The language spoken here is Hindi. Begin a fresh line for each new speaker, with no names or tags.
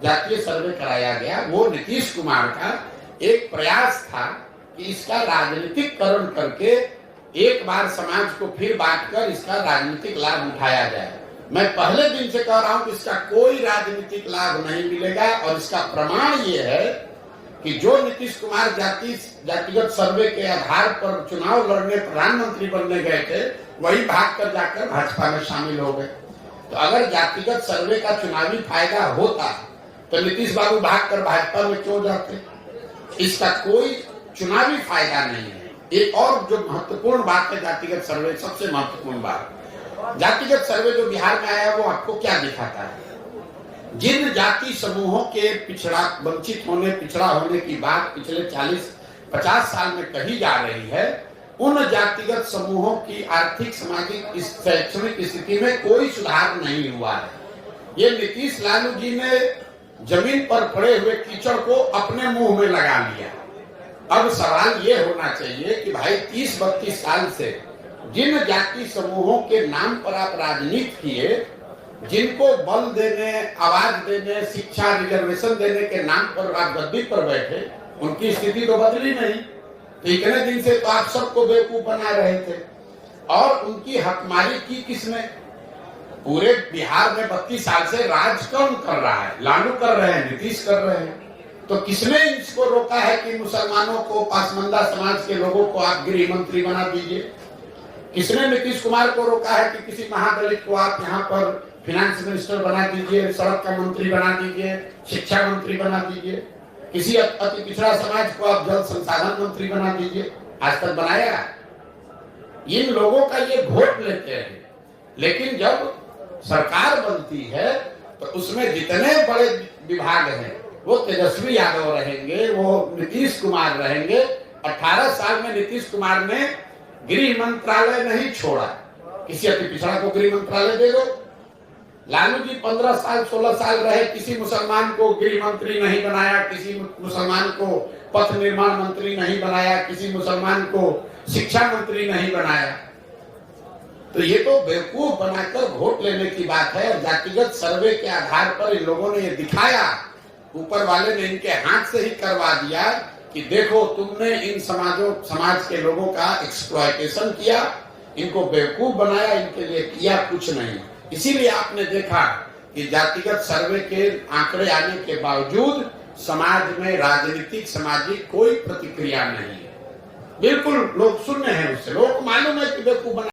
जातीय सर्वे कराया गया, वो नीतीश कुमार का एक प्रयास था कि इसका राजनीतिकरण करके एक बार समाज को फिर बांटकर इसका राजनीतिक लाभ उठाया जाए। मैं पहले दिन से कह रहा हूं कि इसका कोई राजनीतिक लाभ नहीं मिलेगा, और इसका प्रमाण ये है कि जो नीतीश कुमार जातिगत सर्वे के आधार पर चुनाव लड़ने, प्रधानमंत्री बनने गए थे, वही भागकर जाकर भाजपा में शामिल हो गए। तो अगर जातिगत सर्वे का चुनावी फायदा होता तो नीतीश बाबू भागकर भाजपा में क्यों जाते? इसका कोई चुनावी फायदा नहीं है। एक और जो महत्वपूर्ण बात है जातिगत सर्वे, सबसे महत्वपूर्ण बात, जातिगत सर्वे जो बिहार में आया वो आपको क्या दिखाता है? जिन जाति समूहों के वंचित होने, पिछड़ा होने की बात पिछले 40-50 साल में कही जा रही है, उन जातिगत समूहों की आर्थिक, सामाजिक, शैक्षणिक स्थिति में कोई सुधार नहीं हुआ है। ये नीतीश लालू जी ने जमीन पर पड़े हुए कीचड़ को अपने मुंह में लगा लिया। अब सवाल ये होना चाहिए कि भाई 30-32 साल से जिन जाति समूहों के नाम पर आप राजनीति किए, जिनको बल देने, आवाज देने, शिक्षा, रिजर्वेशन देने के नाम पर आप गद्दी पर बैठे, उनकी स्थिति तो बदली नहीं। तो इतने दिन से तो आप सबको बेवकूफ बना रहे थे, और उनकी हकमारी की किसने? पूरे बिहार में 32 साल से राज कौन कर रहा है? लालू कर रहे हैं, नीतीश कर रहे हैं। तो किसने इसको रोका है कि मुसलमानों को, पासमंदा समाज के लोगों को आप गृह मंत्री बना दीजिए? किसने नीतीश कुमार को रोका है कि किसी महादलित को आप यहाँ पर फाइनेंस मिनिस्टर बना दीजिए, सड़क का मंत्री बना दीजिए, शिक्षा मंत्री बना दीजिए, किसी अति पिछड़ा समाज को आप जल संसाधन मंत्री बना दीजिए? आज तक बनाया? इन लोगों का ये वोट लेते हैं, लेकिन जब सरकार बनती है तो उसमें जितने बड़े विभाग हैं वो तेजस्वी यादव रहेंगे, वो नीतीश कुमार रहेंगे। 18 साल में नीतीश कुमार ने गृह मंत्रालय नहीं छोड़ा, किसी अति पिछड़ा को गृह मंत्रालय दे दो। लालू जी 15 साल 16 साल रहे, किसी मुसलमान को गृह मंत्री नहीं बनाया, किसी मुसलमान को पथ निर्माण मंत्री नहीं बनाया, किसी मुसलमान को शिक्षा मंत्री नहीं बनाया। तो ये तो बेवकूफ बनाकर वोट लेने की बात है। जातिगत सर्वे के आधार पर इन लोगों ने ये दिखाया, ऊपर वाले ने इनके हाथ से ही करवा दिया कि देखो तुमने इन समाज के लोगों का एक्सप्लॉयटेशन किया, इनको बेवकूफ बनाया, इनके लिए किया कुछ नहीं। इसीलिए आपने देखा कि जातिगत सर्वे के आंकड़े आने के बावजूद समाज में राजनीतिक, सामाजिक कोई प्रतिक्रिया नहीं है। बिल्कुल लोग सुन रहे हैं, उससे लोग मालूम है कि बेवकूफ बना